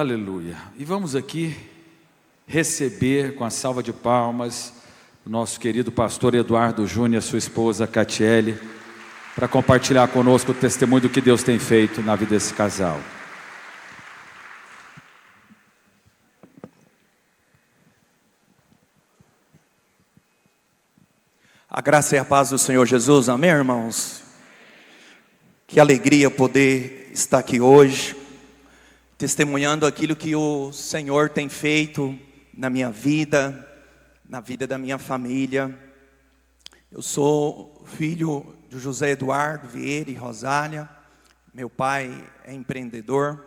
Aleluia. E vamos aqui receber com a salva de palmas o nosso querido pastor Eduardo Júnior e a sua esposa Catiele, para compartilhar conosco o testemunho do que Deus tem feito na vida desse casal. A graça e a paz do Senhor Jesus, amém, irmãos? Que alegria poder estar aqui hoje, testemunhando aquilo que o Senhor tem feito na minha vida, na vida da minha família. Eu sou filho de José Eduardo Vieira e Rosália. Meu pai é empreendedor.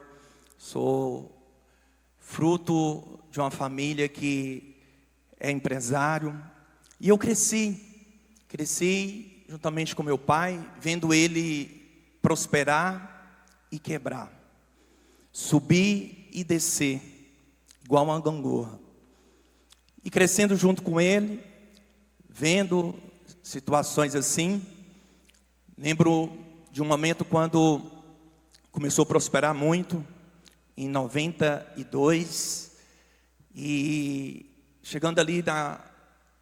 Sou fruto de uma família que é empresário. E eu cresci juntamente com meu pai, vendo ele prosperar e quebrar, subir e descer, igual uma gangorra. E crescendo junto com ele, vendo situações assim. Lembro de um momento quando começou a prosperar muito, em 92, e chegando ali na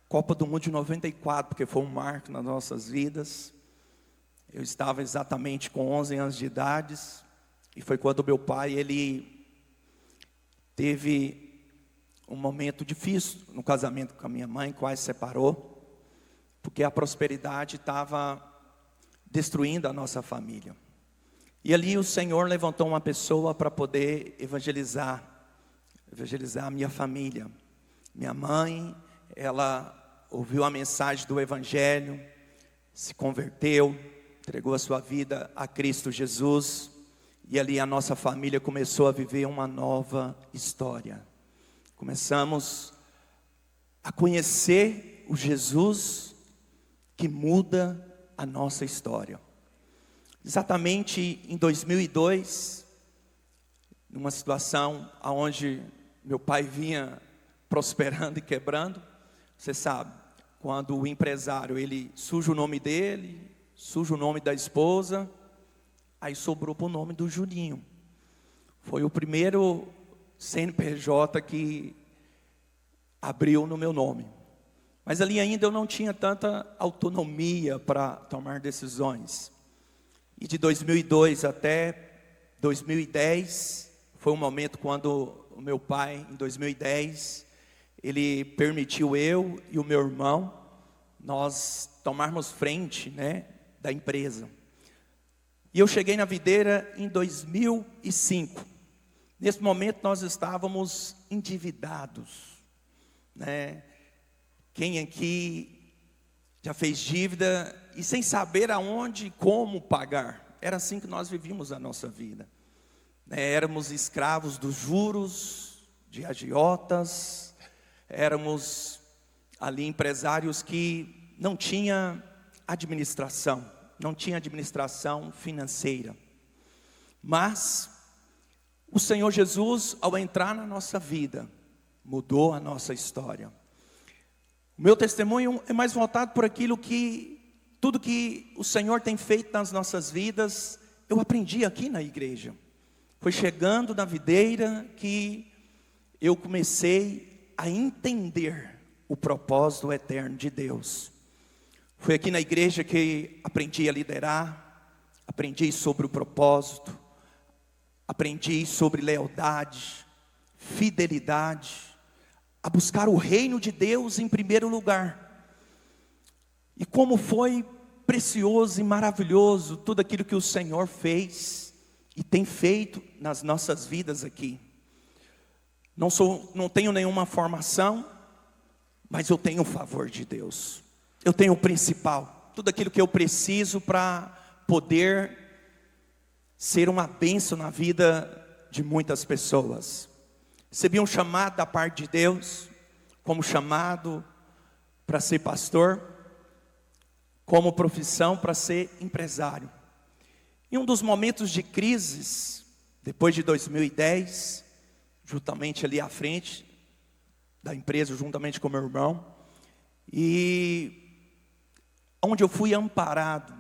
Copa do Mundo de 94, porque foi um marco nas nossas vidas. Eu estava exatamente com 11 anos de idade, e foi quando meu pai, ele teve um momento difícil no casamento com a minha mãe, quase separou, porque a prosperidade estava destruindo a nossa família. E ali o Senhor levantou uma pessoa para poder evangelizar a minha família. Minha mãe, ela ouviu a mensagem do Evangelho, se converteu, entregou a sua vida a Cristo Jesus, e ali a nossa família começou a viver uma nova história. Começamos a conhecer o Jesus que muda a nossa história. Exatamente em 2002, numa situação onde meu pai vinha prosperando e quebrando, você sabe, quando o empresário, ele suja o nome dele, suja o nome da esposa, aí sobrou para o nome do Juninho. Foi o primeiro CNPJ que abriu no meu nome. Mas ali ainda eu não tinha tanta autonomia para tomar decisões. E de 2002 até 2010, foi um momento quando o meu pai, em 2010, ele permitiu eu e o meu irmão, nós tomarmos frente, da empresa. E eu cheguei na videira em 2005. Nesse momento nós estávamos endividados, Quem aqui já fez dívida e sem saber aonde e como pagar? Era assim que nós vivíamos a nossa vida. Éramos escravos dos juros, de agiotas, éramos ali empresários que não tinha administração financeira. Mas o Senhor Jesus, ao entrar na nossa vida, mudou a nossa história. O meu testemunho é mais voltado por tudo que o Senhor tem feito nas nossas vidas, eu aprendi aqui na igreja. Foi chegando na videira que eu comecei a entender o propósito eterno de Deus. Foi aqui na igreja que aprendi a liderar, aprendi sobre o propósito, aprendi sobre lealdade, fidelidade, a buscar o reino de Deus em primeiro lugar. E como foi precioso e maravilhoso tudo aquilo que o Senhor fez e tem feito nas nossas vidas aqui. Não tenho nenhuma formação, mas eu tenho o favor de Deus. Eu tenho o principal, tudo aquilo que eu preciso para poder ser uma bênção na vida de muitas pessoas. Recebi um chamado da parte de Deus, como chamado para ser pastor, como profissão para ser empresário. Em um dos momentos de crises, depois de 2010, juntamente ali à frente da empresa, juntamente com meu irmão, e onde eu fui amparado,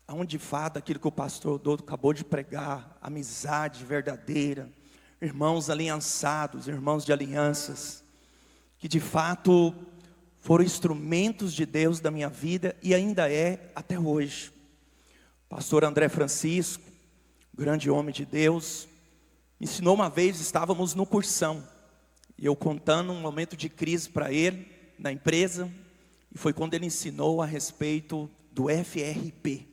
onde de fato aquilo que o pastor Douto acabou de pregar, amizade verdadeira, irmãos aliançados, irmãos de alianças, que de fato foram instrumentos de Deus da minha vida e ainda é até hoje. Pastor André Francisco, grande homem de Deus, me ensinou uma vez, estávamos no cursão, e eu contando um momento de crise para ele, na empresa, e foi quando ele ensinou a respeito do FRP,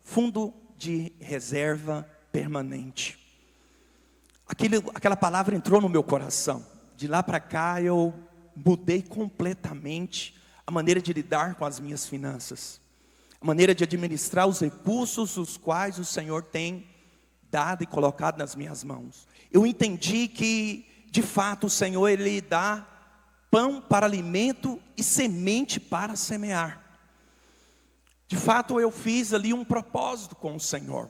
Fundo de Reserva Permanente. Aquela palavra entrou no meu coração. De lá para cá eu mudei completamente a maneira de lidar com as minhas finanças, a maneira de administrar os recursos os quais o Senhor tem dado e colocado nas minhas mãos. Eu entendi que de fato o Senhor, Ele dá pão para alimento e semente para semear. De fato eu fiz ali um propósito com o Senhor,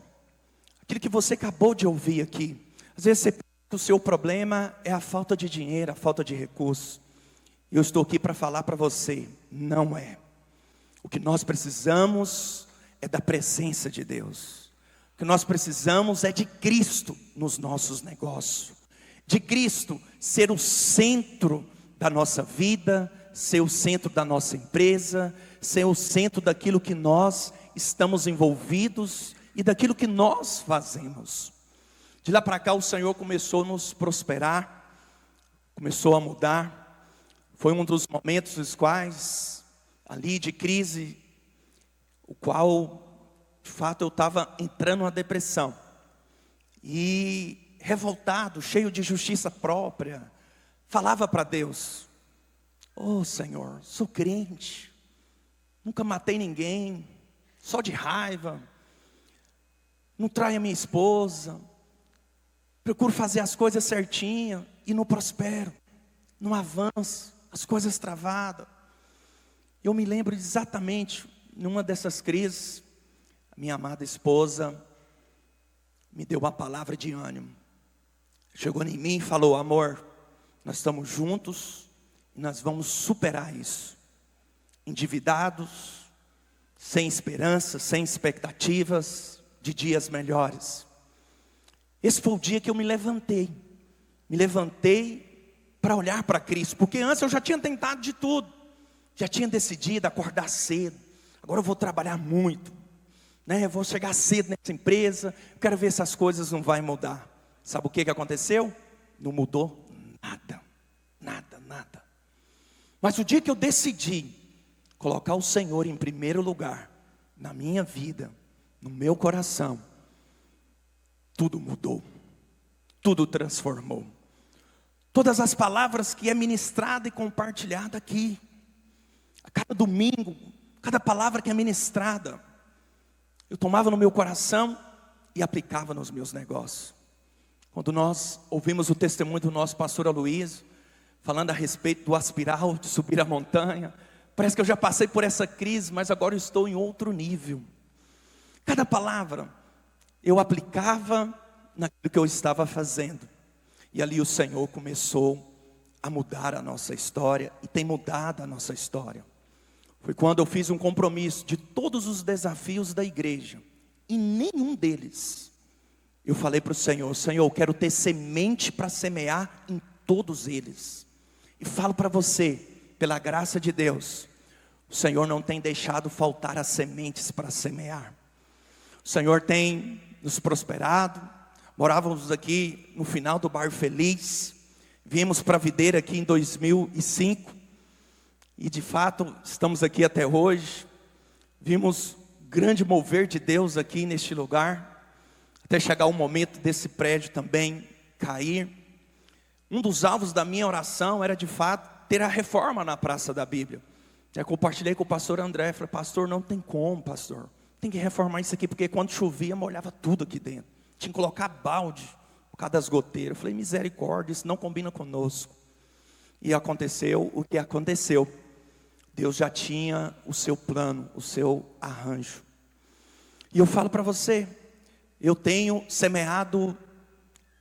aquilo que você acabou de ouvir aqui. Às vezes você pensa que o seu problema é a falta de dinheiro, a falta de recursos. Eu estou aqui para falar para você, não é. O que nós precisamos é da presença de Deus. O que nós precisamos é de Cristo nos nossos negócios. De Cristo ser o centro da nossa vida, ser o centro da nossa empresa, ser o centro daquilo que nós estamos envolvidos e daquilo que nós fazemos. De lá para cá o Senhor começou a nos prosperar, começou a mudar. Foi um dos momentos os quais, ali de crise, o qual, de fato, eu estava entrando numa depressão. E revoltado, cheio de justiça própria, falava para Deus: oh Senhor, sou crente, nunca matei ninguém, só de raiva, não traio a minha esposa, procuro fazer as coisas certinho e não prospero, não avanço, as coisas travadas. Eu me lembro exatamente, numa dessas crises, a minha amada esposa me deu uma palavra de ânimo. Chegou em mim e falou: amor, nós estamos juntos e nós vamos superar isso. Endividados, sem esperança, sem expectativas de dias melhores. Esse foi o dia que eu me levantei para olhar para Cristo, porque antes eu já tinha tentado de tudo, já tinha decidido acordar cedo, agora eu vou trabalhar muito, eu vou chegar cedo nessa empresa, eu quero ver se as coisas não vão mudar. Sabe o que aconteceu? Não mudou nada. Mas o dia que eu decidi colocar o Senhor em primeiro lugar, na minha vida, no meu coração, tudo mudou, tudo transformou. Todas as palavras que é ministrada e compartilhada aqui, a cada domingo, cada palavra que é ministrada, eu tomava no meu coração e aplicava nos meus negócios. Quando nós ouvimos o testemunho do nosso pastor Aloysio, falando a respeito do aspiral, de subir a montanha, parece que eu já passei por essa crise, mas agora eu estou em outro nível. Cada palavra eu aplicava naquilo que eu estava fazendo. E ali o Senhor começou a mudar a nossa história, e tem mudado a nossa história. Foi quando eu fiz um compromisso de todos os desafios da igreja, e nenhum deles, eu falei para o Senhor: Senhor, eu quero ter semente para semear em todos eles. E falo para você, pela graça de Deus, o Senhor não tem deixado faltar as sementes para semear. O Senhor tem nos prosperado. Morávamos aqui no final do bairro Feliz, viemos para a Videira aqui em 2005, e de fato estamos aqui até hoje. Vimos grande mover de Deus aqui neste lugar, até chegar o momento desse prédio também cair. Um dos alvos da minha oração era de fato ter a reforma na Praça da Bíblia. Já compartilhei com o pastor André, falei: pastor, não tem como, pastor, tem que reformar isso aqui, porque quando chovia molhava tudo aqui dentro. Tinha que colocar balde por causa das goteiras. Eu falei: misericórdia, isso não combina conosco. E aconteceu o que aconteceu. Deus já tinha o seu plano, o seu arranjo. E eu falo para você, eu tenho semeado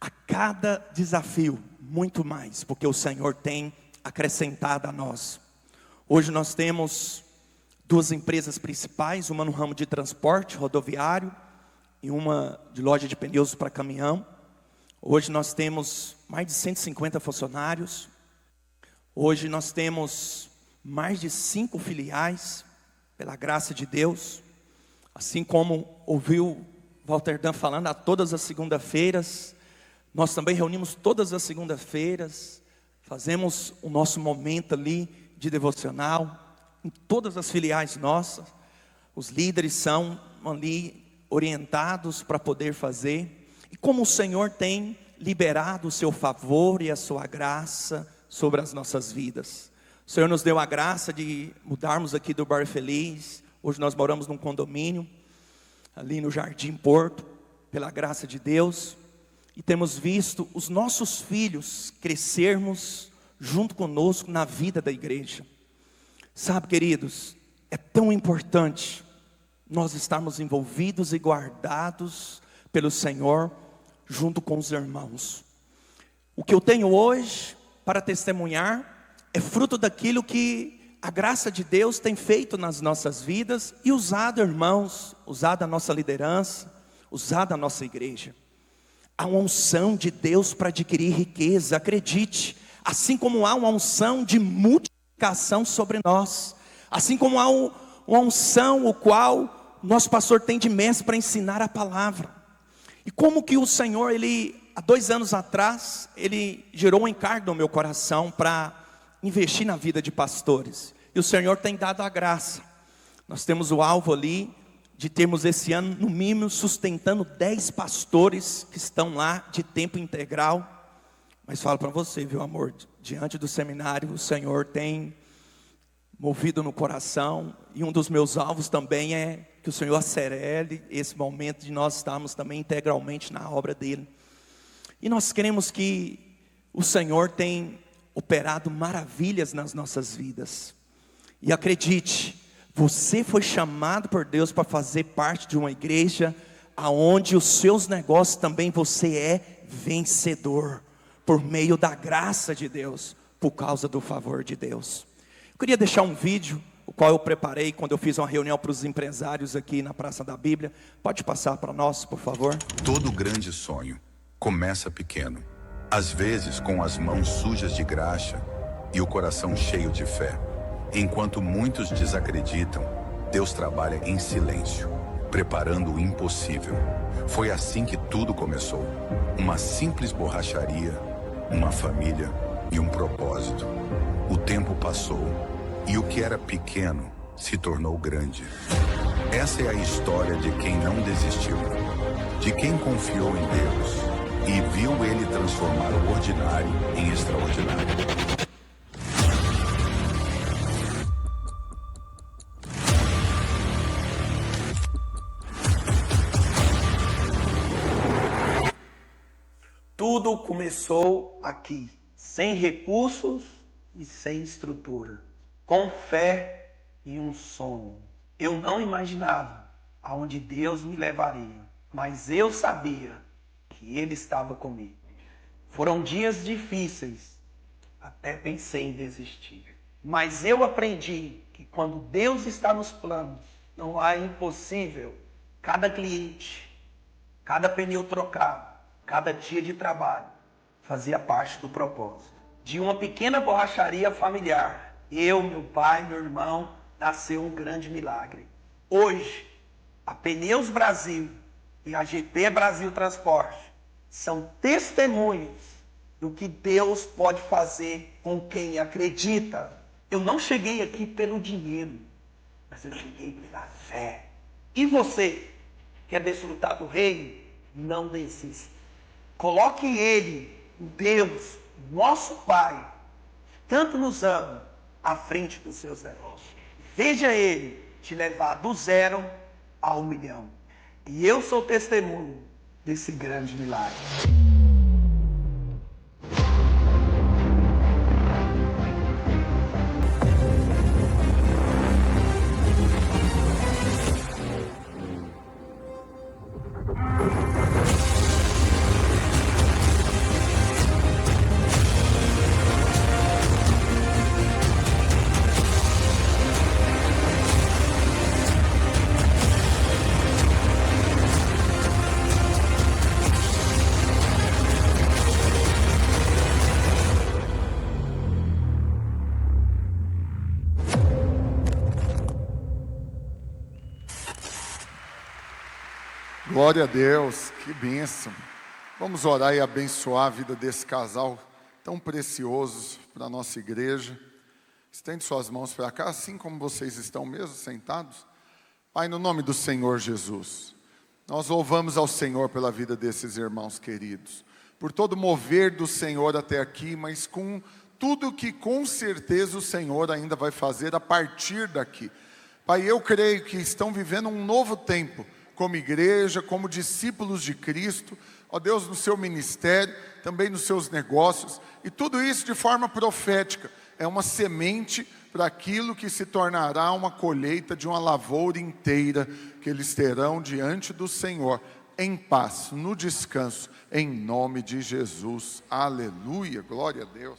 a cada desafio muito mais, porque o Senhor tem acrescentado a nós. Hoje nós temos duas empresas principais, uma no ramo de transporte rodoviário e uma de loja de pneus para caminhão. Hoje nós temos mais de 150 funcionários. Hoje nós temos mais de 5 filiais, pela graça de Deus. Assim como ouviu Walter Dan falando, a todas as segundas-feiras, nós também reunimos todas as segundas-feiras, fazemos o nosso momento ali de devocional, em todas as filiais nossas. Os líderes são ali orientados para poder fazer. E como o Senhor tem liberado o seu favor e a sua graça sobre as nossas vidas. O Senhor nos deu a graça de mudarmos aqui do Bairro Feliz. Hoje nós moramos num condomínio, ali no Jardim Porto, pela graça de Deus. E temos visto os nossos filhos crescermos junto conosco na vida da igreja. Sabe, queridos, é tão importante nós estarmos envolvidos e guardados pelo Senhor junto com os irmãos. O que eu tenho hoje para testemunhar é fruto daquilo que a graça de Deus tem feito nas nossas vidas e usado, irmãos, usado a nossa liderança, usado a nossa igreja. Há uma unção de Deus para adquirir riqueza, acredite. Assim como há uma unção de multiplicação sobre nós, assim como há uma unção o qual nosso pastor tem de mestre para ensinar a palavra. E como que o Senhor, há 2 anos atrás, Ele gerou um encargo no meu coração para investir na vida de pastores. E o Senhor tem dado a graça. Nós temos o alvo ali de termos esse ano, no mínimo, sustentando 10 pastores que estão lá de tempo integral. Mas falo para você, viu, amor, diante do seminário, o Senhor tem movido no coração. E um dos meus alvos também é que o Senhor acelere esse momento de nós estarmos também integralmente na obra dEle. E nós queremos que o Senhor tem operado maravilhas nas nossas vidas. E acredite, você foi chamado por Deus para fazer parte de uma igreja aonde os seus negócios também você é vencedor, por meio da graça de Deus, por causa do favor de Deus. Eu queria deixar um vídeo, o qual eu preparei quando eu fiz uma reunião para os empresários aqui na Praça da Bíblia. Pode passar para nós, por favor. Todo grande sonho começa pequeno, às vezes com as mãos sujas de graxa e o coração cheio de fé. Enquanto muitos desacreditam, Deus trabalha em silêncio, preparando o impossível. Foi assim que tudo começou. Uma simples borracharia, uma família e um propósito. O tempo passou e o que era pequeno se tornou grande. Essa é a história de quem não desistiu, de quem confiou em Deus e viu Ele transformar o ordinário em extraordinário. Tudo começou aqui, sem recursos e sem estrutura, com fé e um sonho. Eu não imaginava aonde Deus me levaria, mas eu sabia que Ele estava comigo. Foram dias difíceis, até pensei em desistir. Mas eu aprendi que quando Deus está nos planos, não há impossível. Cada cliente, cada pneu trocado, cada dia de trabalho fazia parte do propósito. De uma pequena borracharia familiar, eu, meu pai, meu irmão, nasceu um grande milagre. Hoje, a Pneus Brasil e a GP Brasil Transporte são testemunhos do que Deus pode fazer com quem acredita. Eu não cheguei aqui pelo dinheiro, mas eu cheguei pela fé. E você, quer desfrutar do reino? Não desista. Coloque Ele, o Deus, nosso Pai, tanto nos ama, à frente dos seus negócios. Veja Ele te levar do 0 ao 1 milhão. E eu sou testemunho desse grande milagre. Glória a Deus, que bênção. Vamos orar e abençoar a vida desse casal tão precioso para a nossa igreja. Estende suas mãos para cá, assim como vocês estão mesmo sentados. Pai, no nome do Senhor Jesus, nós louvamos ao Senhor pela vida desses irmãos queridos, por todo o mover do Senhor até aqui, mas com tudo que com certeza o Senhor ainda vai fazer a partir daqui. Pai, eu creio que estão vivendo um novo tempo, como igreja, como discípulos de Cristo, ó Deus, no seu ministério, também nos seus negócios, e tudo isso de forma profética, é uma semente para aquilo que se tornará uma colheita de uma lavoura inteira, que eles terão diante do Senhor, em paz, no descanso, em nome de Jesus, aleluia, glória a Deus.